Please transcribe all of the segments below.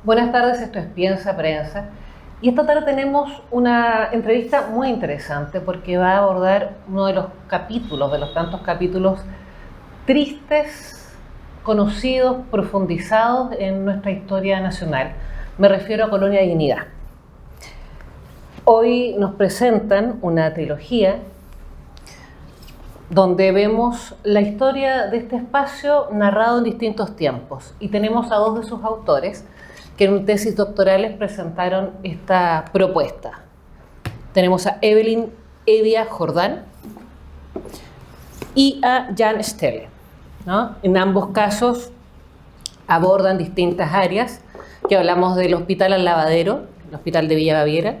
Buenas tardes, esto es Piensa Prensa. Y esta tarde tenemos una entrevista muy interesante porque va a abordar uno de los capítulos, de los tantos capítulos tristes, conocidos, profundizados en nuestra historia nacional. Me refiero a Colonia Dignidad. Hoy nos presentan una trilogía donde vemos la historia de este espacio narrado en distintos tiempos. Y tenemos a dos de sus autores que en tesis doctorales presentaron esta propuesta. Tenemos a Evelyn Evia Jordán y a Jan Stelle, ¿no? En ambos casos abordan distintas áreas, que hablamos del Hospital Al Lavadero, el Hospital de Villa Baviera,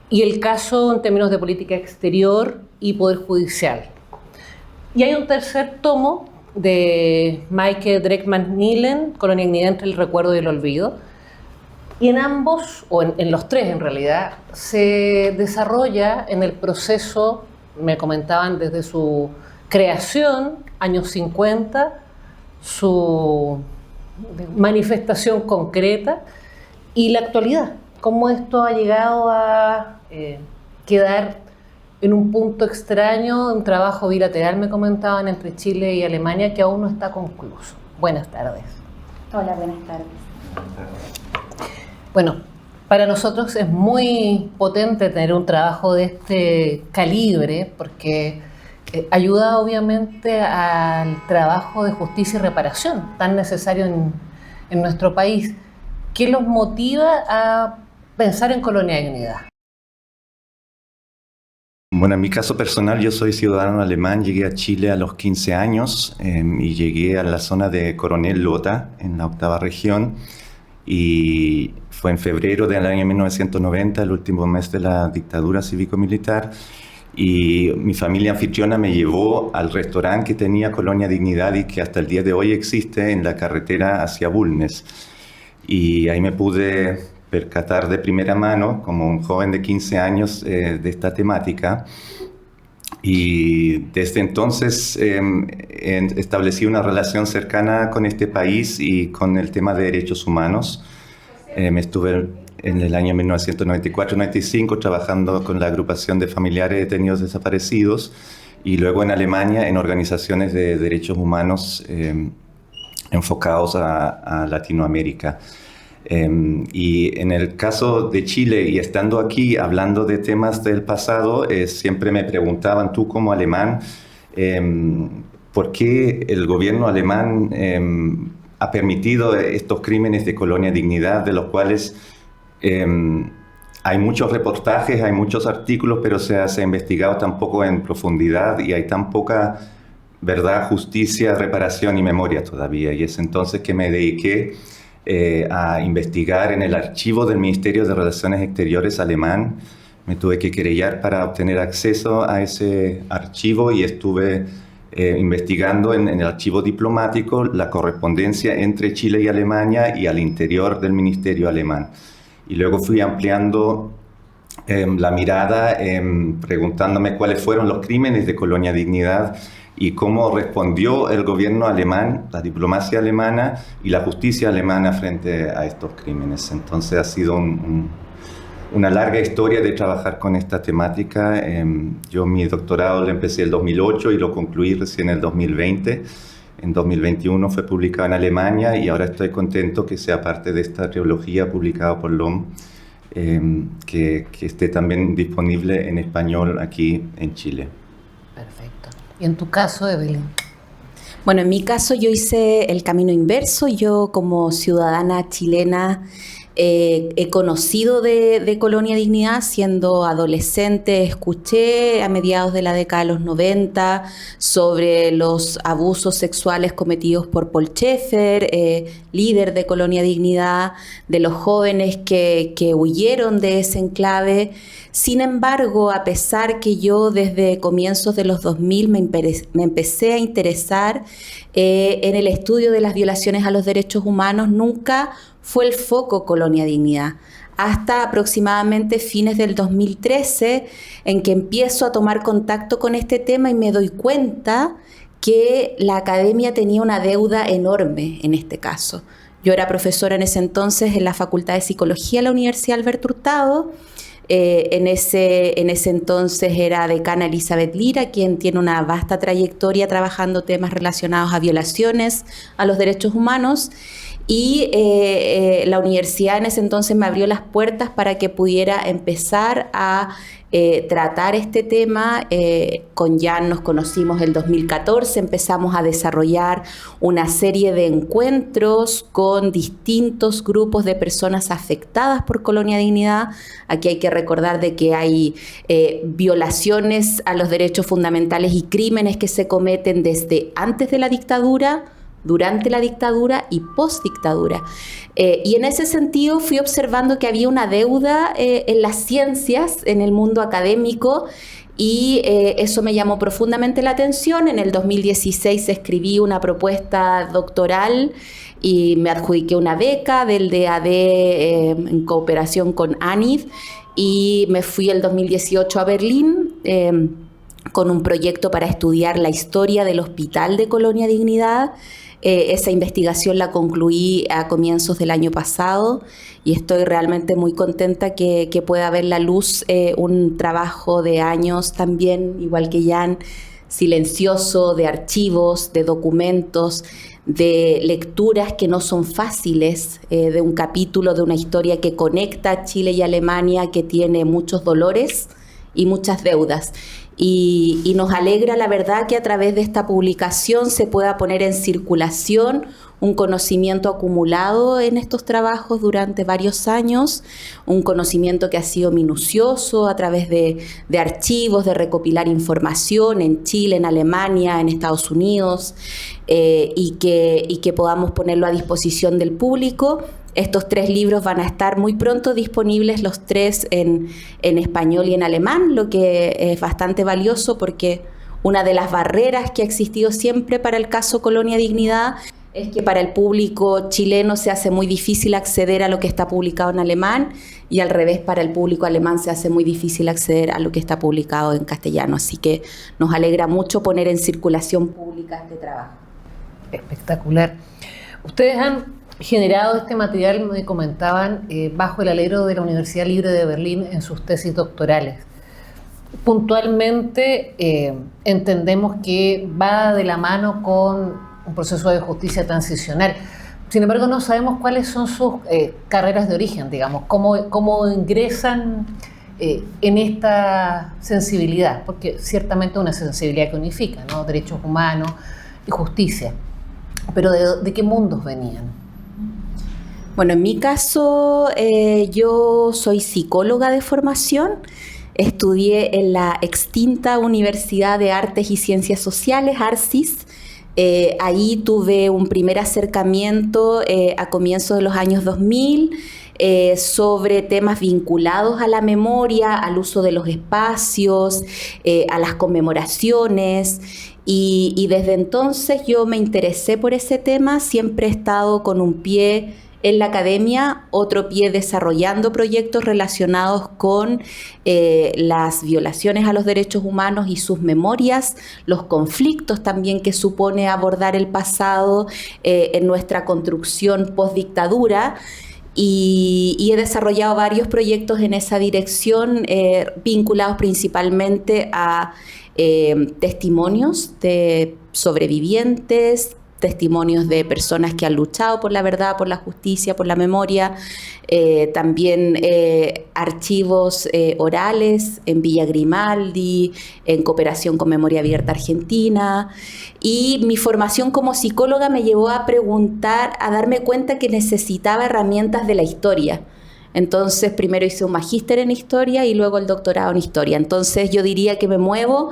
y el caso en términos de política exterior y poder judicial. Y hay un tercer tomo de Maike Dreckmann-Nielen, Colonia Dignidad entre el recuerdo y el olvido. Y en ambos, o en los tres en realidad, se desarrolla en el proceso, me comentaban desde su creación, años 50, su manifestación concreta y la actualidad. Cómo esto ha llegado a quedar en un punto extraño, un trabajo bilateral, me comentaban, entre Chile y Alemania, que aún no está concluso. Buenas tardes. Hola, buenas tardes. Bueno, para nosotros es muy potente tener un trabajo de este calibre porque ayuda obviamente al trabajo de justicia y reparación tan necesario en nuestro país. ¿Qué los motiva a pensar en Colonia Dignidad? Bueno, en mi caso personal, yo soy ciudadano alemán, llegué a Chile a los 15 años y llegué a la zona de Coronel Lota, en la 8ª región, y fue en febrero del año 1990, el último mes de la dictadura cívico-militar, y mi familia anfitriona me llevó al restaurante que tenía Colonia Dignidad y que hasta el día de hoy existe en la carretera hacia Bulnes. Y ahí me pude percatar de primera mano, como un joven de 15 años, de esta temática. Y desde entonces establecí una relación cercana con este país y con el tema de derechos humanos. Estuve en el año 1994-95 trabajando con la agrupación de familiares de detenidos desaparecidos y luego en Alemania en organizaciones de derechos humanos enfocados a Latinoamérica. Y en el caso de Chile, y estando aquí hablando de temas del pasado, siempre me preguntaban, tú como alemán, ¿por qué el gobierno alemán ha permitido estos crímenes de Colonia Dignidad, de los cuales hay muchos reportajes, hay muchos artículos, pero se ha investigado tan poco en profundidad y hay tan poca verdad, justicia, reparación y memoria todavía? Y es entonces que me dediqué a investigar en el archivo del Ministerio de Relaciones Exteriores alemán. Me tuve que querellar para obtener acceso a ese archivo y estuve investigando en el archivo diplomático la correspondencia entre Chile y Alemania y al interior del ministerio alemán. Y luego fui ampliando la mirada, preguntándome cuáles fueron los crímenes de Colonia Dignidad y cómo respondió el gobierno alemán, la diplomacia alemana y la justicia alemana frente a estos crímenes. Entonces ha sido una larga historia de trabajar con esta temática. Yo mi doctorado lo empecé el 2008 y lo concluí recién en el 2020. En 2021 fue publicado en Alemania y ahora estoy contento que sea parte de esta trilogía publicada por LOM, que esté también disponible en español aquí en Chile. Perfecto. ¿Y en tu caso, Evelyn? Bueno, en mi caso yo hice el camino inverso. Yo como ciudadana chilena he conocido de Colonia Dignidad. Siendo adolescente escuché a mediados de la década de los 90 sobre los abusos sexuales cometidos por Paul Schaeffer, líder de Colonia Dignidad, de los jóvenes que huyeron de ese enclave. Sin embargo, a pesar que yo desde comienzos de los 2000 me empecé a interesar en el estudio de las violaciones a los derechos humanos, nunca fue el foco Colonia Dignidad. Hasta aproximadamente fines del 2013, en que empiezo a tomar contacto con este tema y me doy cuenta que la academia tenía una deuda enorme en este caso. Yo era profesora en ese entonces en la Facultad de Psicología de la Universidad Alberto Hurtado. En ese entonces era decana Elizabeth Lira, quien tiene una vasta trayectoria trabajando temas relacionados a violaciones a los derechos humanos. Y la universidad en ese entonces me abrió las puertas para que pudiera empezar a tratar este tema. Con Jan nos conocimos el 2014, empezamos a desarrollar una serie de encuentros con distintos grupos de personas afectadas por Colonia Dignidad. Aquí hay que recordar de que hay violaciones a los derechos fundamentales y crímenes que se cometen desde antes de la dictadura, durante la dictadura y post-dictadura. Y en ese sentido fui observando que había una deuda en las ciencias, en el mundo académico, y eso me llamó profundamente la atención. En el 2016 escribí una propuesta doctoral y me adjudiqué una beca del DAD en cooperación con ANID, y me fui el 2018 a Berlín con un proyecto para estudiar la historia del Hospital de Colonia Dignidad. Esa investigación la concluí a comienzos del año pasado y estoy realmente muy contenta que pueda ver la luz un trabajo de años también, igual que Jan, silencioso, de archivos, de documentos, de lecturas que no son fáciles, de un capítulo de una historia que conecta a Chile y Alemania, que tiene muchos dolores y muchas deudas. Y nos alegra, la verdad, que a través de esta publicación se pueda poner en circulación un conocimiento acumulado en estos trabajos durante varios años, un conocimiento que ha sido minucioso a través de archivos, de recopilar información en Chile, en Alemania, en Estados Unidos, y que podamos ponerlo a disposición del público. Estos 3 libros van a estar muy pronto disponibles, los 3 en español y en alemán, lo que es bastante valioso porque una de las barreras que ha existido siempre para el caso Colonia Dignidad es que para el público chileno se hace muy difícil acceder a lo que está publicado en alemán, y al revés, para el público alemán se hace muy difícil acceder a lo que está publicado en castellano. Así que nos alegra mucho poner en circulación pública este trabajo. Espectacular. Ustedes han generado este material, me comentaban, bajo el alero de la Universidad Libre de Berlín en sus tesis doctorales. Puntualmente entendemos que va de la mano con un proceso de justicia transicional. Sin embargo, no sabemos cuáles son sus carreras de origen, digamos, cómo ingresan en esta sensibilidad, porque ciertamente es una sensibilidad que unifica, ¿no? Derechos humanos y justicia. Pero ¿de qué mundos venían? Bueno, en mi caso, yo soy psicóloga de formación. Estudié en la extinta Universidad de Artes y Ciencias Sociales, ARCIS. Ahí tuve un primer acercamiento a comienzos de los años 2000 sobre temas vinculados a la memoria, al uso de los espacios, a las conmemoraciones. Y desde entonces yo me interesé por ese tema. Siempre he estado con un pie en la academia, otro pie desarrollando proyectos relacionados con las violaciones a los derechos humanos y sus memorias, los conflictos también que supone abordar el pasado en nuestra construcción post-dictadura. Y he desarrollado varios proyectos en esa dirección, vinculados principalmente a testimonios de sobrevivientes, testimonios de personas que han luchado por la verdad, por la justicia, por la memoria, también archivos orales en Villa Grimaldi, en cooperación con Memoria Abierta Argentina. Y mi formación como psicóloga me llevó a preguntar, a darme cuenta que necesitaba herramientas de la historia. Entonces, primero hice un magíster en historia y luego el doctorado en historia. Entonces, yo diría que me muevo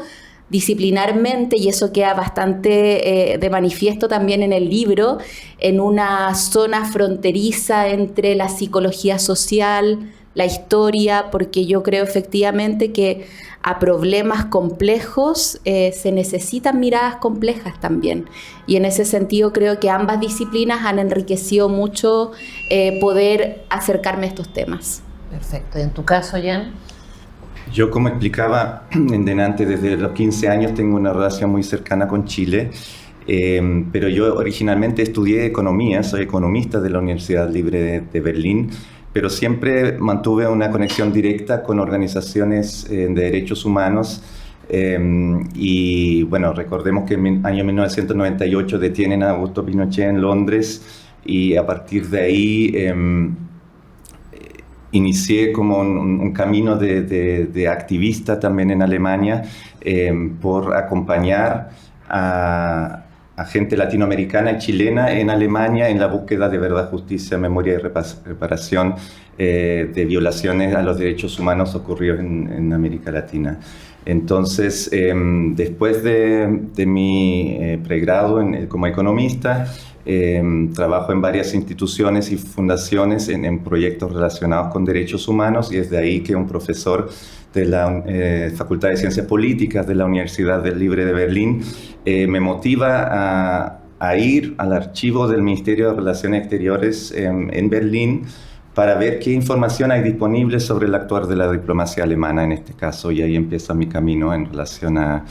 disciplinarmente, y eso queda bastante de manifiesto también en el libro, en una zona fronteriza entre la psicología social, la historia, porque yo creo efectivamente que a problemas complejos se necesitan miradas complejas también. Y en ese sentido creo que ambas disciplinas han enriquecido mucho poder acercarme a estos temas. Perfecto. ¿Y en tu caso, Jan? Yo, como explicaba en delante, desde los 15 años tengo una relación muy cercana con Chile. Pero yo originalmente estudié economía, soy economista de la Universidad Libre de Berlín, pero siempre mantuve una conexión directa con organizaciones de derechos humanos. Y bueno, recordemos que en el año 1998 detienen a Augusto Pinochet en Londres y a partir de ahí inicié como un camino de activista también en Alemania por acompañar a gente latinoamericana y chilena en Alemania en la búsqueda de verdad, justicia, memoria y reparación de violaciones a los derechos humanos ocurridos en América Latina. Entonces, después de mi pregrado como economista, trabajo en varias instituciones y fundaciones en proyectos relacionados con derechos humanos, y es de ahí que un profesor de la Facultad de Ciencias Políticas de la Universidad Libre de Berlín me motiva a ir al archivo del Ministerio de Relaciones Exteriores en Berlín para ver qué información hay disponible sobre el actuar de la diplomacia alemana en este caso, y ahí empieza mi camino en relación a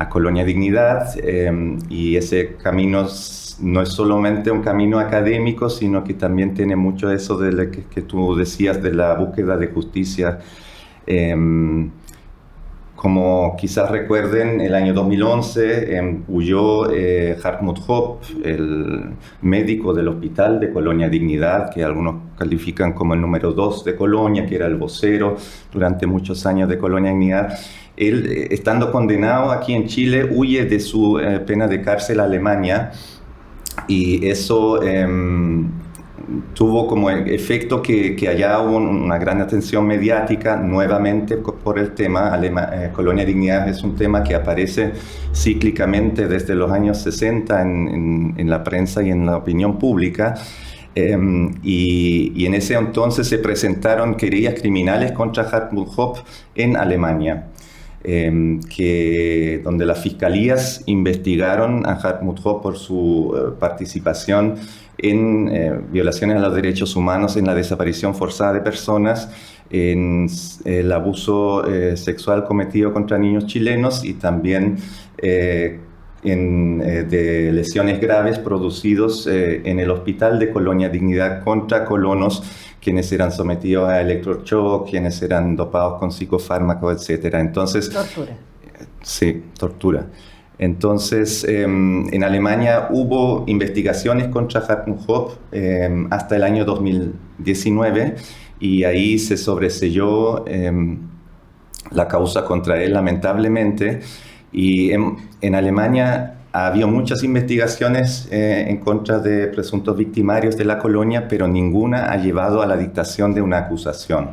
Colonia Dignidad, y ese camino no es solamente un camino académico, sino que también tiene mucho eso de lo que tú decías de la búsqueda de justicia. Como quizás recuerden, el año 2011 huyó Hartmut Hopp, el médico del hospital de Colonia Dignidad, que algunos califican como el número 2 de Colonia, que era el vocero durante muchos años de Colonia Dignidad. Él, estando condenado aquí en Chile, huye de su pena de cárcel a Alemania, y eso tuvo como efecto que allá hubo una gran atención mediática nuevamente por el tema. Colonia Dignidad es un tema que aparece cíclicamente desde los años 60 en la prensa y en la opinión pública. Y en ese entonces se presentaron querellas criminales contra Hartmut Hopp en Alemania, donde las fiscalías investigaron a Hartmut Hopp por su participación en violaciones a los derechos humanos, en la desaparición forzada de personas, en el abuso sexual cometido contra niños chilenos, y también de lesiones graves producidos en el hospital de Colonia Dignidad contra colonos, quienes eran sometidos a electroshock, quienes eran dopados con psicofármacos, etc. Entonces, Tortura. Sí, tortura. Entonces, en Alemania hubo investigaciones contra Hartmut Hopp hasta el año 2019, y ahí se sobreseyó la causa contra él, lamentablemente. Y en Alemania ha habido muchas investigaciones en contra de presuntos victimarios de la colonia, pero ninguna ha llevado a la dictación de una acusación.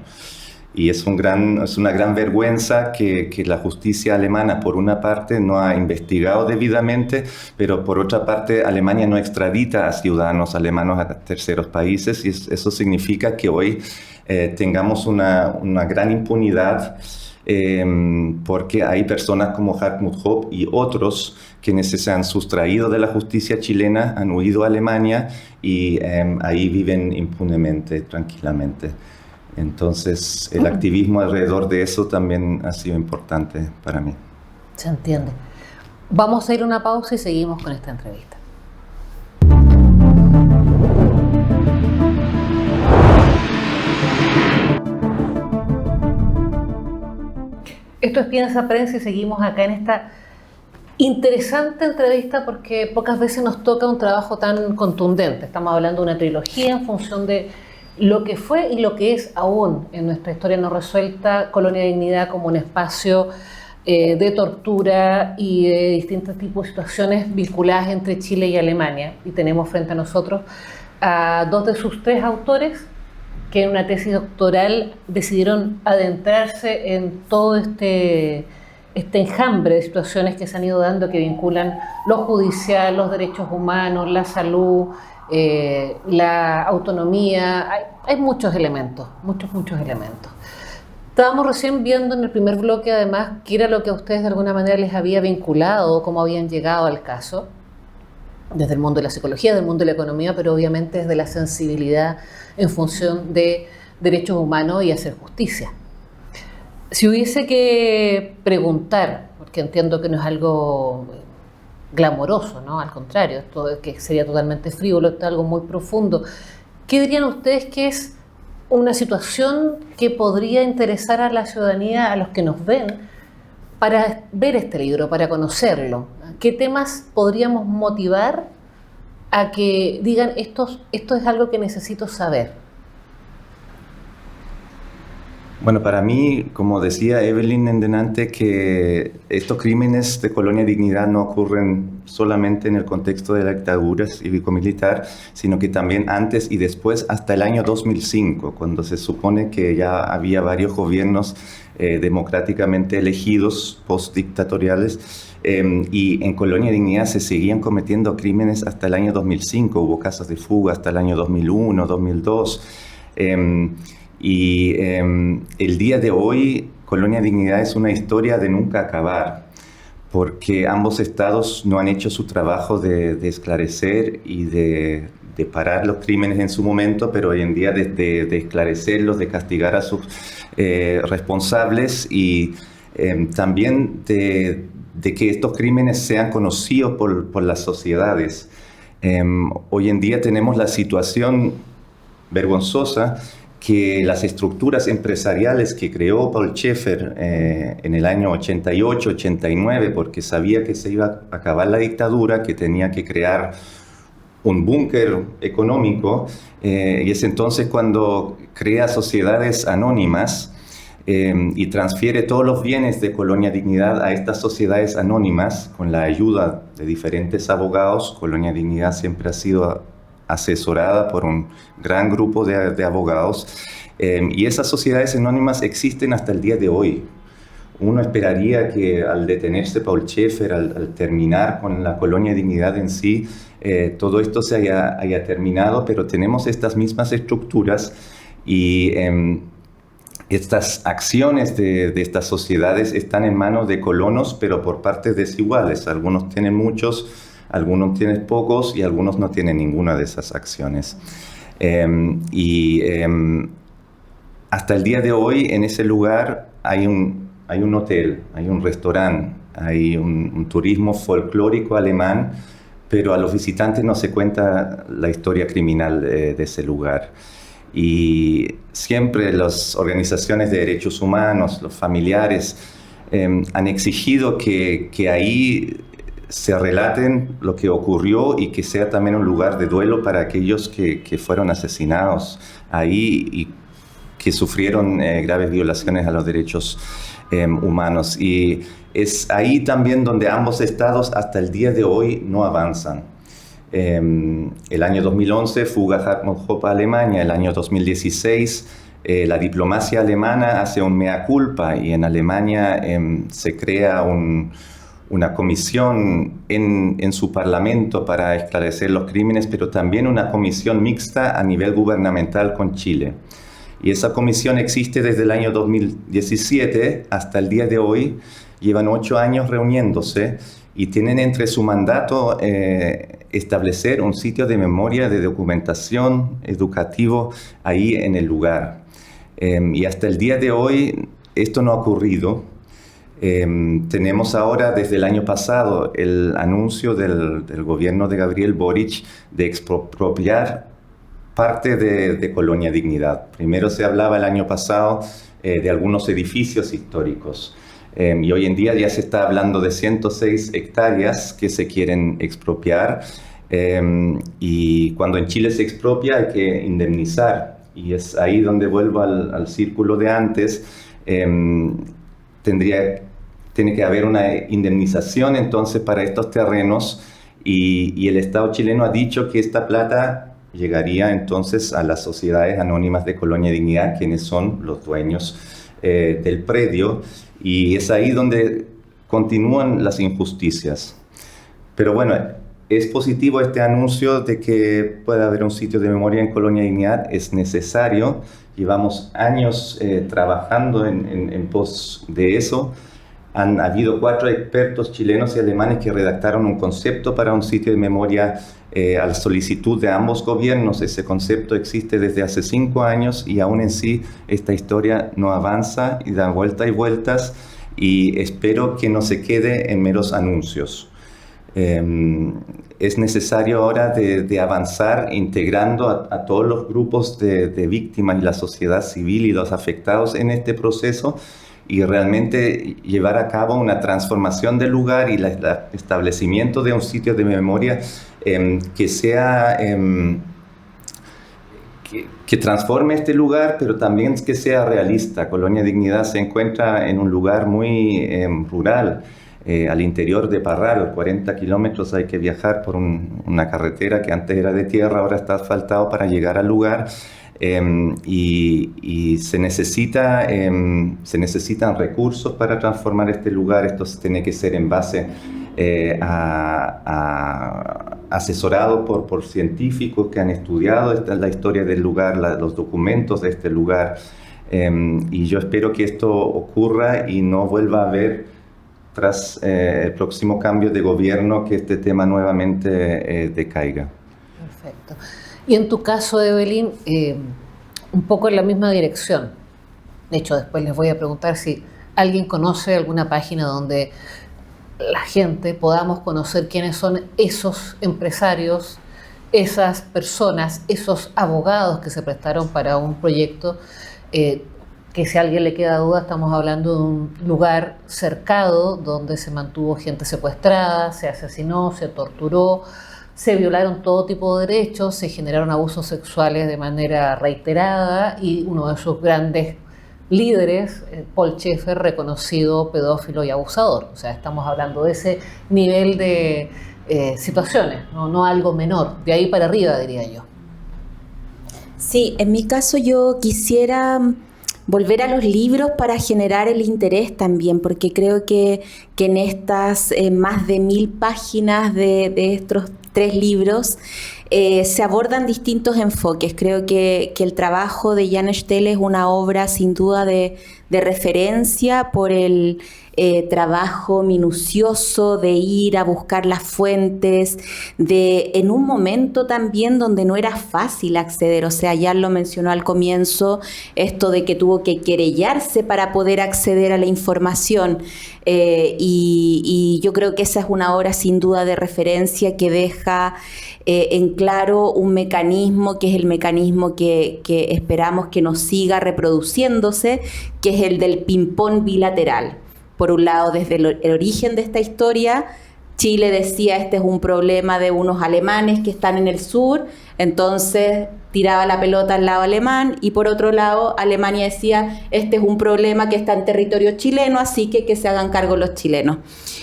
Y es una gran vergüenza que la justicia alemana, por una parte, no ha investigado debidamente, pero por otra parte, Alemania no extradita a ciudadanos alemanes a terceros países, y eso significa que hoy tengamos una gran impunidad, porque hay personas como Hartmut Hopp y otros quienes se han sustraído de la justicia chilena, han huido a Alemania y ahí viven impunemente, tranquilamente. Entonces, el activismo alrededor de eso también ha sido importante para mí. Se entiende. Vamos a ir a una pausa y seguimos con esta entrevista. Esto es Piensa Prensa y seguimos acá en esta interesante entrevista, porque pocas veces nos toca un trabajo tan contundente. Estamos hablando de una trilogía en función de lo que fue y lo que es aún en nuestra historia no resuelta, Colonia Dignidad como un espacio de tortura y de distintos tipos de situaciones vinculadas entre Chile y Alemania. Y tenemos frente a nosotros a dos de sus tres autores que en una tesis doctoral decidieron adentrarse en todo este enjambre de situaciones que se han ido dando, que vinculan lo judicial, los derechos humanos, la salud, la autonomía. Hay muchos elementos, muchos elementos. Estábamos recién viendo en el primer bloque, además, qué era lo que a ustedes de alguna manera les había vinculado, cómo habían llegado al caso, desde el mundo de la psicología, del mundo de la economía, pero obviamente desde la sensibilidad en función de derechos humanos y hacer justicia. Si hubiese que preguntar, porque entiendo que no es algo glamoroso, ¿no? Al contrario, esto que sería totalmente frívolo, esto es algo muy profundo. ¿Qué dirían ustedes que es una situación que podría interesar a la ciudadanía, a los que nos ven, para ver este libro, para conocerlo? ¿Qué temas podríamos motivar a que digan esto es algo que necesito saber? Bueno, para mí, como decía Evelyn en delante, que estos crímenes de Colonia Dignidad no ocurren solamente en el contexto de la dictadura cívico-militar, sino que también antes y después, hasta el año 2005, cuando se supone que ya había varios gobiernos democráticamente elegidos, postdictatoriales, y en Colonia Dignidad se seguían cometiendo crímenes hasta el año 2005, hubo casos de fuga hasta el año 2001, 2002, y el día de hoy, Colonia Dignidad es una historia de nunca acabar, porque ambos estados no han hecho su trabajo de esclarecer y de parar los crímenes en su momento, pero hoy en día de esclarecerlos, de castigar a sus responsables y también de que estos crímenes sean conocidos por las sociedades. Hoy en día tenemos la situación vergonzosa que las estructuras empresariales que creó Paul Schaeffer en el año 88, 89, porque sabía que se iba a acabar la dictadura, que tenía que crear un búnker económico, y es entonces cuando crea sociedades anónimas y transfiere todos los bienes de Colonia Dignidad a estas sociedades anónimas con la ayuda de diferentes abogados. Colonia Dignidad siempre ha sido asesorada por un gran grupo de abogados, y esas sociedades anónimas existen hasta el día de hoy. Uno esperaría que al detenerse Paul Schaeffer, al terminar con la Colonia Dignidad en sí, todo esto se haya terminado, pero tenemos estas mismas estructuras y estas acciones de estas sociedades están en manos de colonos, pero por partes desiguales. Algunos tienen muchos, algunos tienen pocos y algunos no tienen ninguna de esas acciones. Hasta el día de hoy en ese lugar hay un hotel, hay un restaurante, hay un turismo folclórico alemán, pero a los visitantes no se cuenta la historia criminal de ese lugar. Y siempre las organizaciones de derechos humanos, los familiares, han exigido que ahí se relaten lo que ocurrió y que sea también un lugar de duelo para aquellos que fueron asesinados ahí y que sufrieron graves violaciones a los derechos humanos. Y es ahí también donde ambos estados hasta el día de hoy no avanzan. El año 2011, fuga Hartmut Hoppe a Alemania. El año 2016, la diplomacia alemana hace un mea culpa y en Alemania se crea una comisión en su parlamento para esclarecer los crímenes, pero también una comisión mixta a nivel gubernamental con Chile. Y esa comisión existe desde el año 2017 hasta el día de hoy. Llevan 8 años reuniéndose y tienen entre su mandato establecer un sitio de memoria, de documentación educativo ahí en el lugar. Y hasta el día de hoy esto no ha ocurrido. Tenemos ahora desde el año pasado el anuncio del gobierno de Gabriel Boric de expropiar parte de Colonia Dignidad. Primero se hablaba el año pasado de algunos edificios históricos. Y hoy en día ya se está hablando de 106 hectáreas que se quieren expropiar. Y cuando en Chile se expropia hay que indemnizar. Y es ahí donde vuelvo al círculo de antes. Tiene que haber una indemnización entonces para estos terrenos. Y el Estado chileno ha dicho que esta plata llegaría entonces a las sociedades anónimas de Colonia Dignidad, quienes son los dueños del predio. Y es ahí donde continúan las injusticias. Pero bueno, es positivo este anuncio de que pueda haber un sitio de memoria en Colonia Dignidad. Es necesario. Llevamos años trabajando en pos de eso. Han habido 4 expertos chilenos y alemanes que redactaron un concepto para un sitio de memoria a la solicitud de ambos gobiernos. Ese concepto existe desde hace 5 años y aún en sí esta historia no avanza y da vueltas y vueltas, y espero que no se quede en meros anuncios. Es necesario ahora de avanzar integrando a todos los grupos de víctimas y la sociedad civil y los afectados en este proceso y realmente llevar a cabo una transformación del lugar y el establecimiento de un sitio de memoria que sea... que transforme este lugar, pero también que sea realista. Colonia Dignidad se encuentra en un lugar muy rural, al interior de Parral, 40 kilómetros hay que viajar por una carretera que antes era de tierra, ahora está asfaltado para llegar al lugar. Y se necesitan recursos para transformar este lugar. Esto tiene que ser en base asesorado por científicos que han estudiado la historia del lugar, los documentos de este lugar. Y yo espero que esto ocurra y no vuelva a haber, tras el próximo cambio de gobierno, que este tema nuevamente decaiga. Perfecto. Y en tu caso, Evelyn, un poco en la misma dirección. De hecho, después les voy a preguntar si alguien conoce alguna página donde la gente podamos conocer quiénes son esos empresarios, esas personas, esos abogados que se prestaron para un proyecto, que si a alguien le queda duda, estamos hablando de un lugar cercado donde se mantuvo gente secuestrada, se asesinó, se torturó, se violaron todo tipo de derechos, se generaron abusos sexuales de manera reiterada y uno de sus grandes líderes, Paul Schaeffer, reconocido pedófilo y abusador. O sea, estamos hablando de ese nivel de situaciones, no algo menor, de ahí para arriba, diría yo. Sí, en mi caso yo quisiera volver a los libros para generar el interés también, porque creo que en estas más de 1000 páginas de estos 3 libros se abordan distintos enfoques. Creo que el trabajo de Jan Stelle es una obra sin duda de referencia por el trabajo minucioso de ir a buscar las fuentes, en un momento también donde no era fácil acceder. O sea, Jan lo mencionó al comienzo, esto de que tuvo que querellarse para poder acceder a la información. Y yo creo que esa es una obra sin duda de referencia que deja en claro un mecanismo que es el mecanismo que esperamos que nos siga reproduciéndose, que es el del ping-pong bilateral. Por un lado, desde el origen de esta historia, Chile decía este es un problema de unos alemanes que están en el sur, entonces tiraba la pelota al lado alemán, y por otro lado Alemania decía este es un problema que está en territorio chileno, así que se hagan cargo los chilenos.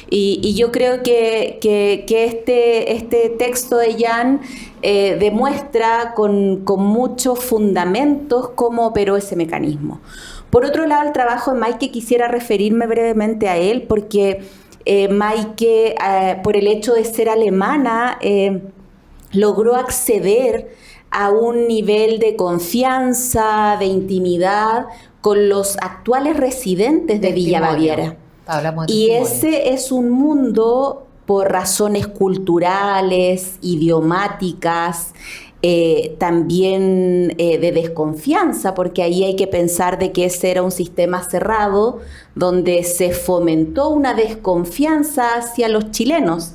Y yo creo que este texto de Jan demuestra con muchos fundamentos cómo operó ese mecanismo. Por otro lado, el trabajo de Maike, quisiera referirme brevemente a él, porque Maike, por el hecho de ser alemana, logró acceder a un nivel de confianza, de intimidad con los actuales residentes de Villa Baviera. Y ese es un mundo, por razones culturales, idiomáticas, también de desconfianza, porque ahí hay que pensar de que ese era un sistema cerrado donde se fomentó una desconfianza hacia los chilenos.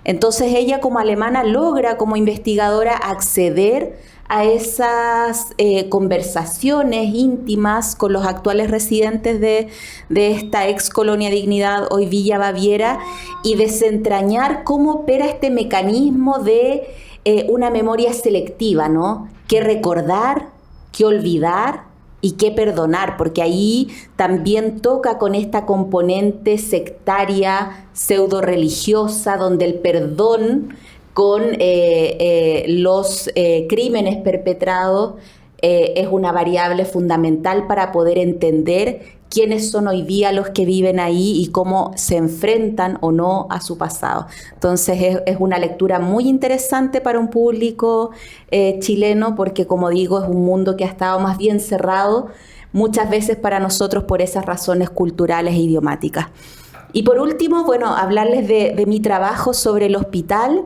Entonces ella, como alemana, logra como investigadora acceder a esas conversaciones íntimas con los actuales residentes de esta ex Colonia Dignidad, hoy Villa Baviera, y desentrañar cómo opera este mecanismo de una memoria selectiva, ¿no? Qué recordar, qué olvidar y qué perdonar, porque ahí también toca con esta componente sectaria, pseudo religiosa, donde el perdón con los crímenes perpetrados es una variable fundamental para poder entender quiénes son hoy día los que viven ahí y cómo se enfrentan o no a su pasado. Entonces es una lectura muy interesante para un público chileno, porque como digo, es un mundo que ha estado más bien cerrado muchas veces para nosotros por esas razones culturales e idiomáticas. Y por último, bueno, hablarles de mi trabajo sobre el hospital.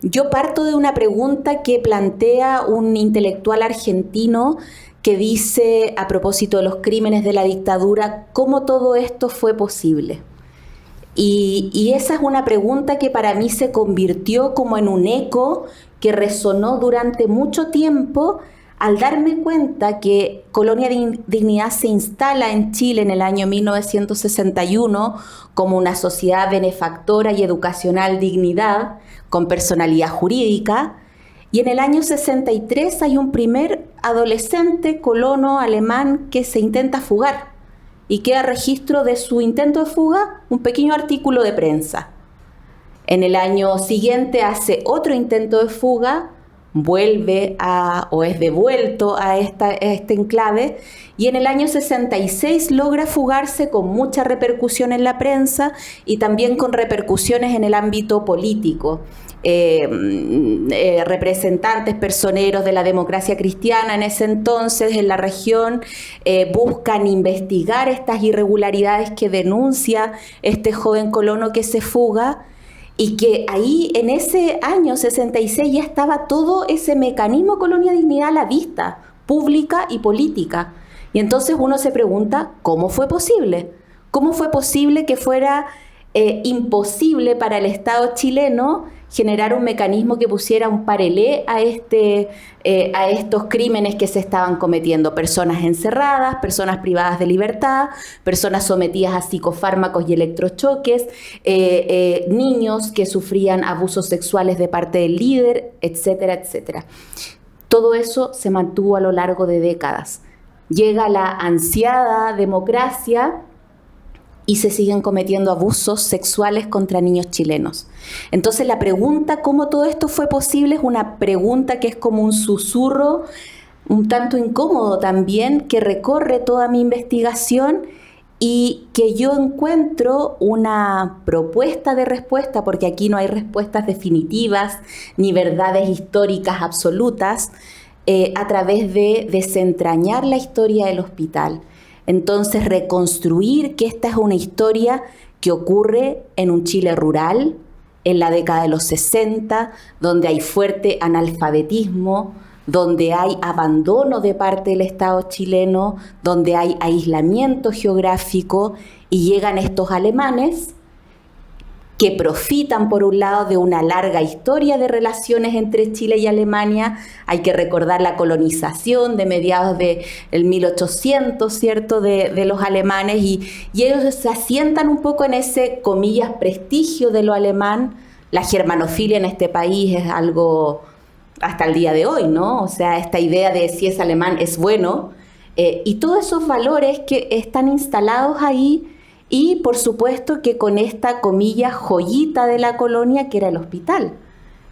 Yo parto de una pregunta que plantea un intelectual argentino que dice, a propósito de los crímenes de la dictadura, ¿cómo todo esto fue posible? Y esa es una pregunta que para mí se convirtió como en un eco que resonó durante mucho tiempo al darme cuenta que Colonia Dignidad se instala en Chile en el año 1961 como una sociedad benefactora y educacional Dignidad con personalidad jurídica, y en el año 63 hay un primer adolescente colono alemán que se intenta fugar y queda registro de su intento de fuga un pequeño artículo de prensa. En el año siguiente hace otro intento de fuga, vuelve o es devuelto a este enclave, y en el año 66 logra fugarse con mucha repercusión en la prensa y también con repercusiones en el ámbito político. Representantes personeros de la democracia cristiana en ese entonces en la región buscan investigar estas irregularidades que denuncia este joven colono que se fuga, y que ahí en ese año 66 ya estaba todo ese mecanismo Colonia Dignidad a la vista, pública y política. Y entonces uno se pregunta, ¿cómo fue posible? ¿Cómo fue posible que fuera imposible para el Estado chileno generar un mecanismo que pusiera un parelé a estos crímenes que se estaban cometiendo? Personas encerradas, personas privadas de libertad, personas sometidas a psicofármacos y electrochoques, niños que sufrían abusos sexuales de parte del líder, etcétera, etcétera. Todo eso se mantuvo a lo largo de décadas. Llega la ansiada democracia y se siguen cometiendo abusos sexuales contra niños chilenos. Entonces la pregunta cómo todo esto fue posible es una pregunta que es como un susurro un tanto incómodo también, que recorre toda mi investigación y que yo encuentro una propuesta de respuesta, porque aquí no hay respuestas definitivas ni verdades históricas absolutas, a través de desentrañar la historia del hospital. Entonces, reconstruir que esta es una historia que ocurre en un Chile rural, en la década de los 60, donde hay fuerte analfabetismo, donde hay abandono de parte del Estado chileno, donde hay aislamiento geográfico, y llegan estos alemanes que profitan, por un lado, de una larga historia de relaciones entre Chile y Alemania. Hay que recordar la colonización de mediados del 1800, ¿cierto?, de los alemanes, y ellos se asientan un poco en ese, comillas, prestigio de lo alemán. La germanofilia en este país es algo hasta el día de hoy, ¿no? O sea, esta idea de si es alemán es bueno, y todos esos valores que están instalados ahí. Y por supuesto que con esta, comillas, joyita de la colonia que era el hospital.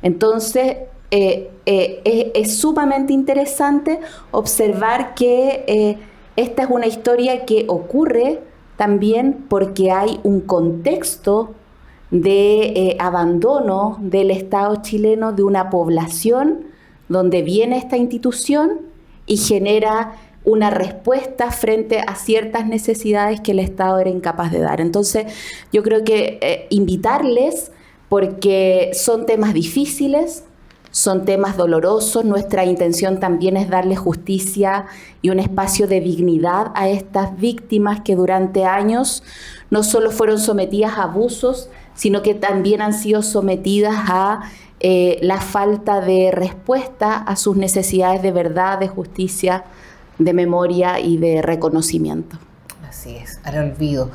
Entonces es sumamente interesante observar que esta es una historia que ocurre también porque hay un contexto de abandono del Estado chileno de una población donde viene esta institución y genera una respuesta frente a ciertas necesidades que el Estado era incapaz de dar. Entonces, yo creo que invitarles, porque son temas difíciles, son temas dolorosos. Nuestra intención también es darle justicia y un espacio de dignidad a estas víctimas que durante años no solo fueron sometidas a abusos, sino que también han sido sometidas a la falta de respuesta a sus necesidades de verdad, de justicia, de memoria y de reconocimiento. Así es, al olvido.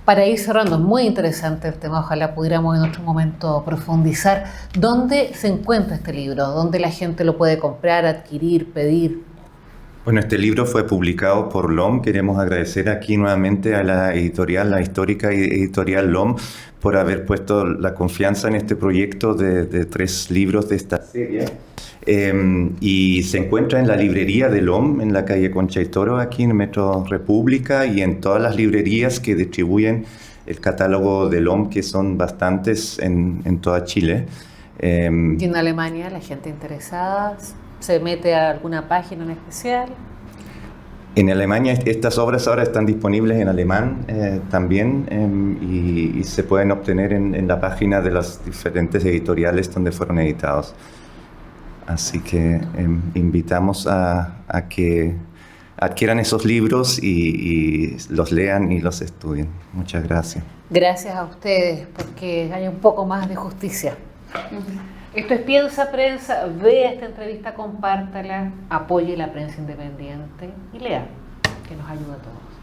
Para ir cerrando, es muy interesante el tema, ojalá pudiéramos en otro momento profundizar. ¿Dónde se encuentra este libro? ¿Dónde la gente lo puede comprar, adquirir, pedir? Bueno, este libro fue publicado por LOM. Queremos agradecer aquí nuevamente a la editorial, la histórica editorial LOM, por haber puesto la confianza en este proyecto de 3 libros de esta serie. Y se encuentra en la librería de LOM, en la calle Concha y Toro, aquí en Metro República, y en todas las librerías que distribuyen el catálogo de LOM, que son bastantes en toda Chile. Y en Alemania, la gente interesada se mete a alguna página en especial. En Alemania estas obras ahora están disponibles en alemán también, y se pueden obtener en la página de las diferentes editoriales donde fueron editados. Así que invitamos a que adquieran esos libros y los lean y los estudien. Muchas gracias. Gracias a ustedes, porque hay un poco más de justicia. Esto es Piensa Prensa. Vea esta entrevista, compártala, apoye la prensa independiente y lea, que nos ayuda a todos.